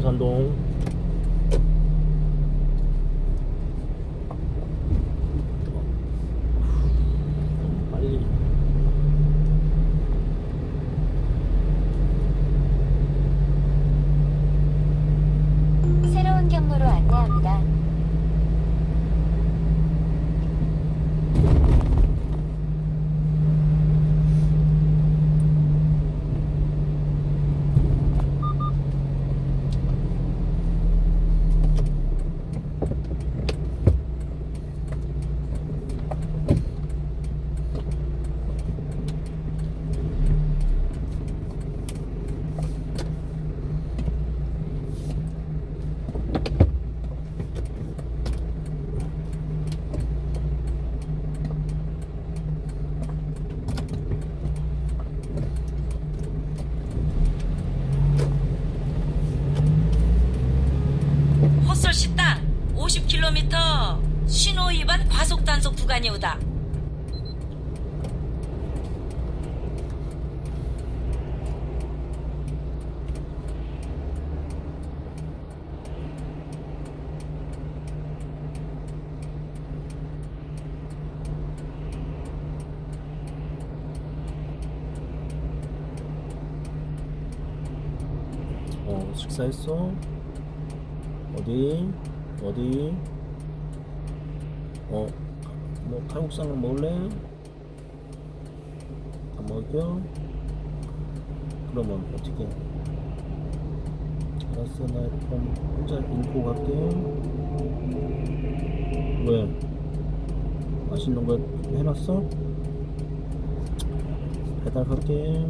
경산동. 빨리. 새로운 경로로 안내합니다. 헛설 식당 50km 신호 위반 과속 단속 구간이 오다. 식사했어? 어디? 뭐 칼국수를 먹을래? 안 먹을게요? 그러면 어떻게? 알았어, 나 그럼 혼자 읽고 갈게. 왜? 맛있는 거 해놨어? 배달 갈게.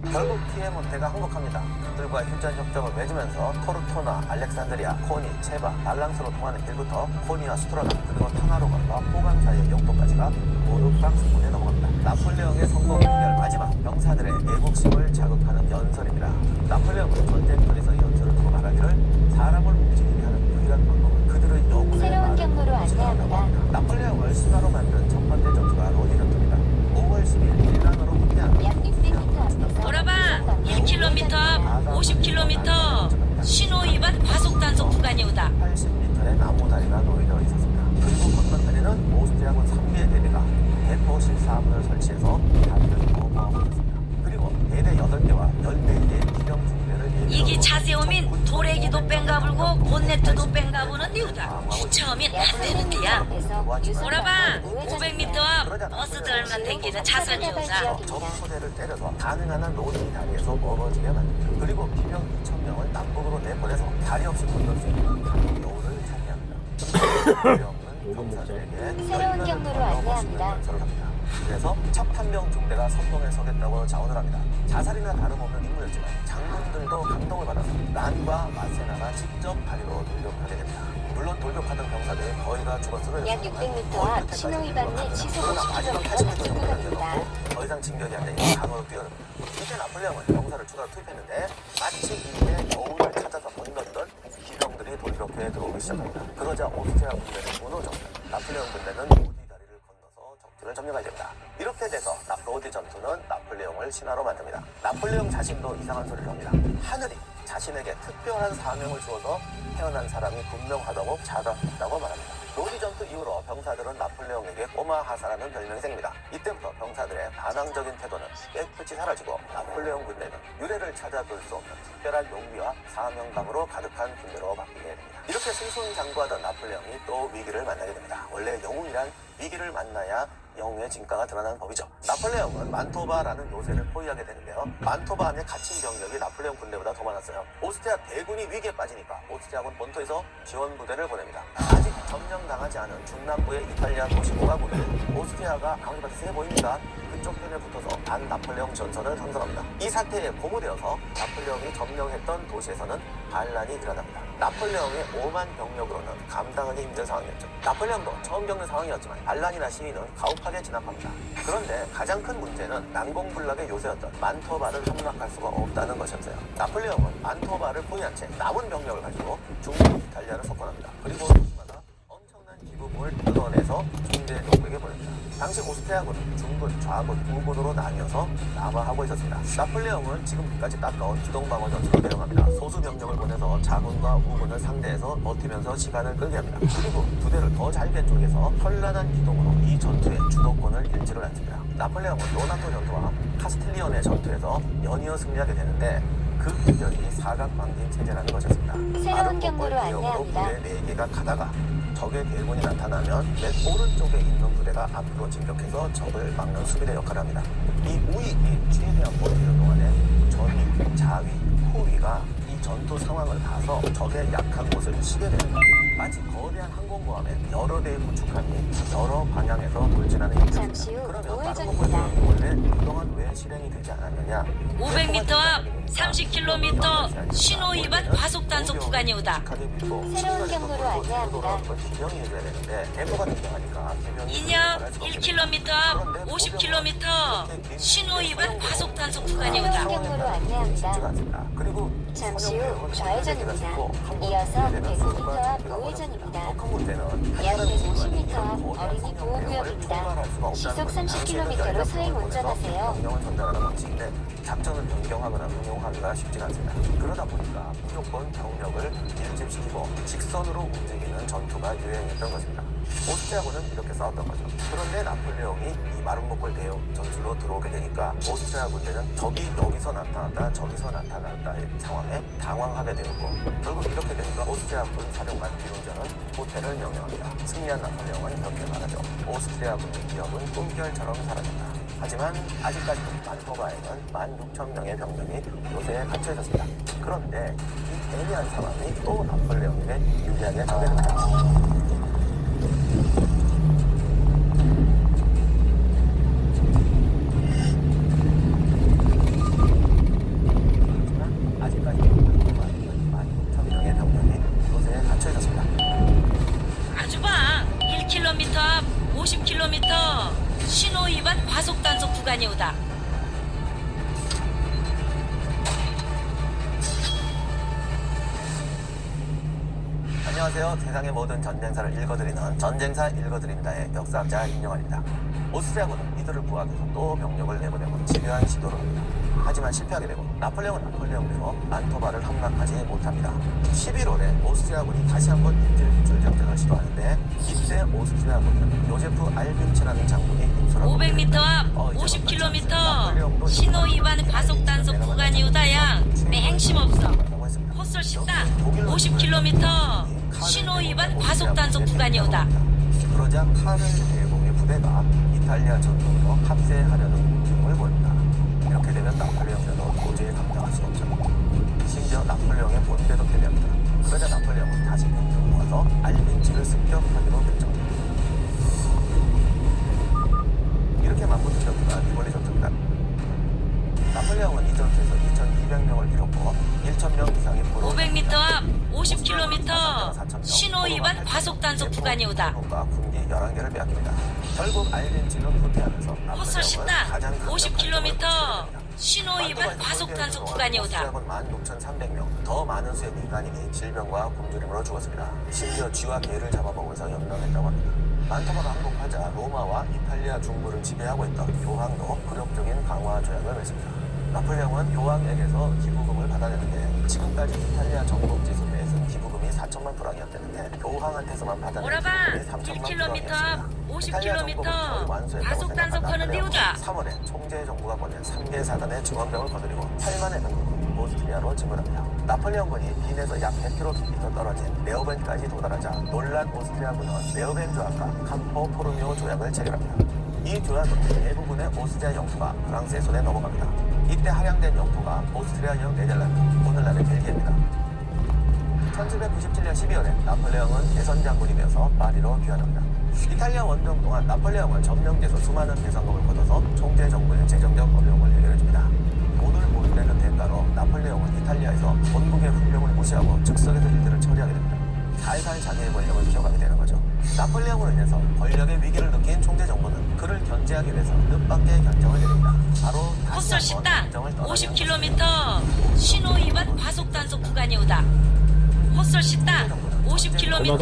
결국 피해 몬테가 항복합니다. 그들과 휴전 협정을 맺으면서 토르토나, 알렉산드리아, 코니, 체바, 발랑스로 통하는 길부터 코니와 스트라다 그리고 타나로건과 포강 사이의 영토까지가 모두 프랑스군에 넘어갑니다. 나폴레옹의 성공 이별 마지막 병사들의 애국심을 자극하는 연설입니다. 나폴레옹은 전쟁터에서 연설을 두고 말하기를 사람을 움직이게 하는 유일한 방법은 그들의 영혼을 새로운 경로로 안내합니다. 안내합니다. 나폴레옹을 신화로 만든 첫 번째 전투가 로디 전투입니다. 5월 10일 밀라노로 끝난 약 600m 앞에서 돌아봐. 1km 앞 50km 신호 위반 과속 단속 구간이 오다. 80m의 나무 다리가 놓여 있었습니다. 그리고 건너편에는 오스트리아군 3개 대대가 대포 실사문을 설치해서 다리를 보호하고 있었습니다. 그리고 대대 8개와 10대의 기병 중대를 이기 차세오민 도래기도 뺑가불고 본네트도 뺑가부는 이유다. 주차하면 안 되는 데야. 돌아봐. 500m 앞 버스들만 댕기는 차선이오다. 적포대를 때려서 가능한 한 로딩 다리에서 멀어지게 만듭니다. 그리고 기병 2,000명을 남북으로 내보내서 다리 없이 건널 수 있는 다리 여우를 차지합니다. 새로운 경로로 안내합니다. 그래서 첫 판병 중대가 선봉에 서겠다고 자원을 합니다. 자살이나 다름없는 임무였지만 장군들도 감동을 받아서 란과 마세나가 직접 다리로 돌격하게 됩니다. 물론 돌격하던 병사들 거의 다 죽어 쓰러졌습니다. 약 600m 앞 신호 위반 및 시속 50km 단속 구간입니다. 더 이상 진격이 안 되니 강으로 뛰어듭니다. 이때 나폴레옹은 병사를 추가로 투입했는데 마치 이때 여우를 찾아서 건너던 기병들이 돌격해 들어오기 시작합니다. 그러자 오스트리아 군대는 무너졌습니다. 나폴레옹 군대는 로디 다리를 건너서 적들을 점령하게 됩니다. 이렇게 돼서 로디 전투는 나폴레옹을 신화로 만듭니다. 나폴레옹 자신도 이상한 소리를 합니다. 하늘이 자신에게 특별한 사명을 주어서 태어난 사람이 분명하다고 자각했다고 말합니다. 로디 전투 이후로 병사들은 나폴레옹에게 꼬마 하사라는 별명이 생깁니다. 이때부터 병사들의 반항적인 태도는 깨끗이 사라지고 나폴레옹 군대는 유래를 찾아볼 수 없는 특별한 용기와 사명감으로 가득한 군대로 바뀌게 됩니다. 이렇게 승승장구하던 나폴레옹이 또 위기를 만나게 됩니다. 원래 영웅이란 위기를 만나야 영웅의 진가가 드러나는 법이죠. 나폴레옹은 만토바라는 요새를 포위하게 되는데요. 만토바 안에 갇힌 병력이 나폴레옹 군대보다 더 많았어요. 오스트리아 대군이 위기에 빠지니까 오스트리아군 본토에서 지원 부대를 보냅니다. 아직 점령당하지 않은 중남부의 이탈리아 도시 모가군을 오스트리아가 아무리 봐도 세 보입니다. 그쪽 편에 붙어서 반나폴레옹 전선을 선전합니다. 이 사태에 고무되어서 나폴레옹이 점령했던 도시에서는 반란이 일어납니다. 나폴레옹의 5만 병력으로는 감당하기 힘든 상황이었죠. 나폴레옹도 처음 겪는 상황이었지만 반란이나 시위는 가혹하게 진압합니다. 그런데 가장 큰 문제는 난공불락의 요새였던 만토바를 함락할 수가 없다는 것이었어요. 나폴레옹은 만토바를 포위한 채 남은 병력을 가지고 중부 이탈리아를 석권합니다. 그리고 도시마다 엄청난 기부금을 뜯어내서 중대 정부에게 보냅니다. 당시 오스트리아군은 중군, 좌군, 우군으로 나뉘어서 남하하고 있었습니다. 나폴레옹은 지금까지 닦아온 기동방어 전술을 대응합니다. 소수 병력을 보내서 자군과 우군을 상대해서 버티면서 시간을 끌게 합니다. 그리고 부대를 더 잘게 쪼개서 현란한 기동으로 이 전투의 주도권을 잃지를 않습니다. 나폴레옹은 로나토 전투와 카스틸리온의 전투에서 연이어 승리하게 되는데 그 비결이 사각방진 체제라는 것이었습니다. 새로운 경로로 안내합니다. 부대 4개가 가다가 적의 대군이 나타나면 맨 오른쪽에 있는 부대가 앞으로 진격해서 적을 막는 수비대 역할을 합니다. 이 우익이 최대한 버티는 동안에 전위, 자위, 후위가 이 전투 상황을 봐서 적의 약한 곳을 치게 됩니다. 마치 거대한 항공모함에 여러 대의 구축함이 여러 방향에서 돌진하는 잠시 후 그러면 우회전입니다. 원래 그동안 왜 실행이 되지 않았느냐? 500m 앞 30km 신호 위반 과속 단속 구간이 오다. 새로운 경로로 안내합니다. 기병이 해줘야 되는데 대포가 등장하니까 인양 1km 앞 50km 신호 위반 과속 단속 구간이 오다. 새로운 경로로 안내합니다. 그리고 잠시 후 좌회전입니다. 이어서 100m 앞 우회전입니다. 약 150m 앞 어린이 보호구역입니다. 시속 30km로 수행 운전하세요. 명령을 전달하는 방식인데 작전을 변경하거나 응용하기가 쉽지 않습니다. 그러다 보니까 무조건 병력을 밀집시키고 직선으로 움직이는 전투가 유행했던 것입니다. 오스트리아군은 이렇게 싸웠던 거죠. 그런데 나폴레옹이 이 마름모골 대형 전술로 들어오게 되니까 오스트리아 군대는 적이 여기서 나타났다 저기서 나타났다의 상황에 당황하게 되었고 결국 이렇게 되니까 오스트리아군 사령관 비론자는 후퇴를 명령합니다. 승리한 나폴레옹은 이렇게 말하죠. 오스트리아 군의 기업은 꿈결처럼 사라졌다. 하지만 아직까지도 만토바에는 16,000명의 병력이 요새에 갇혀 있었습니다. 그런데 이 애매한 상황이 또 나폴레옹에게 유리하게 전개됩니다. 아주방 1km 앞 50km 신호 위반 과속 단속 구간이 오다. 안녕하세요. 세상의 모든 전쟁사를 읽어드리는 전쟁사 읽어드립니다의 역사학자 임영환입니다. 오스트리아군은 이들을 구하기 위해서 또 병력을 내보내고 집요한 시도를 합니다. 하지만 실패하게 되고 나폴레옹은 나폴레옹대로 만토바를 함락하지 못합니다. 11월에 오스트리아군이 다시 한번 인질 작전을 시도하는데 이때 오스트리아군은 요제프 알빈치라는 장군이 임소를 500m 앞 50km 신호 위반 과속 단속 구간이 오다야 맹심 없어. 헛설 쉽다. 50km 신호 위반 과속 단속 구간이 오다. 그러자 카를 대공의 부대가 이탈리아 전통으로 합세하려는 움직임을 보입니다. 이렇게 되면 나폴레옹도 도저히 감당할 수 없죠. 심지어 나폴레옹의 본대도 패배합니다. 그러자 나폴레옹은 다시 병력을 모아서 알빈치를 습격하기로 결정합니다. 이렇게 맞붙은 전투가 리볼리 전투입니다. 나폴레옹은 이 전투에서 2,200명을 잃었고 1,000명 이상의 500m 앞 50km 신호 위반 과속 단속 구간이 오다. 군기 11개를 빼앗깁니다. 결국 알빈치는 후퇴하면서 헛설 쉽다. 50km 신호 위반 과속 단속 구간이 오다. 16,300명, 더 많은 수의 민간인이 질병과 굶주림으로 죽었습니다. 심지어 쥐와 개를 잡아먹으면서 연명했다고 합니다. 만토바가 항복하자 로마와 이탈리아 중부를 지배하고 있던 교황도 굴욕적인 강화 조약을 맺습니다. 나폴레옹은 교황에게서 기부금을 받아내는데 지금까지 이탈리아 전국지 소매에서는 기부금이 4천만 프랑이었는데 교황한테서만 받아낸 오라방 기부금이 3천만 1km 프랑이었습니다. 50km 과속 단속하는 데우다. 3월에 총재 정부가 보낸 3개 사단의 중원병을 거느리고 8만의 병력을 오스트리아로 증원합니다. 나폴레옹군이 빈에서 약 100km 떨어진 레오벤까지 도달하자 놀란 오스트리아군은 레오벤 조약과 campo 포르미오 조약을 체결합니다. 이 조약으로 대부분의 오스트리아 영토가 프랑스의 손에 넘어갑니다. 이때 할양된 영토가 오스트리아형 네덜란드, 오늘날의 벨기에입니다. 1797년 12월에 나폴레옹은 대선 장군이 되어서 파리로 귀환합니다. 이탈리아 원정 동안 나폴레옹은 점령돼서 수많은 배상금을 걷어서 총재 정부의 재정적 어려움을 해결해줍니다. 돈을 모으려는 대가로 나폴레옹은 이탈리아에서 본국의 훈령을 무시하고 즉석에서 일들을 처리하게 됩니다. 살살 자기의 권력을 키워가게 되는 거죠. 나폴레옹으로 인해서 권력의 위기를 느낀 총재 정부는 그를 견제하기 위해서 뜻밖의 결정을 내립니다. 바로 다시 헛설 한번 식당 결정을 떠나는 50km 신호 위반 과속 단속 구간이오다. 헛설 식당 50km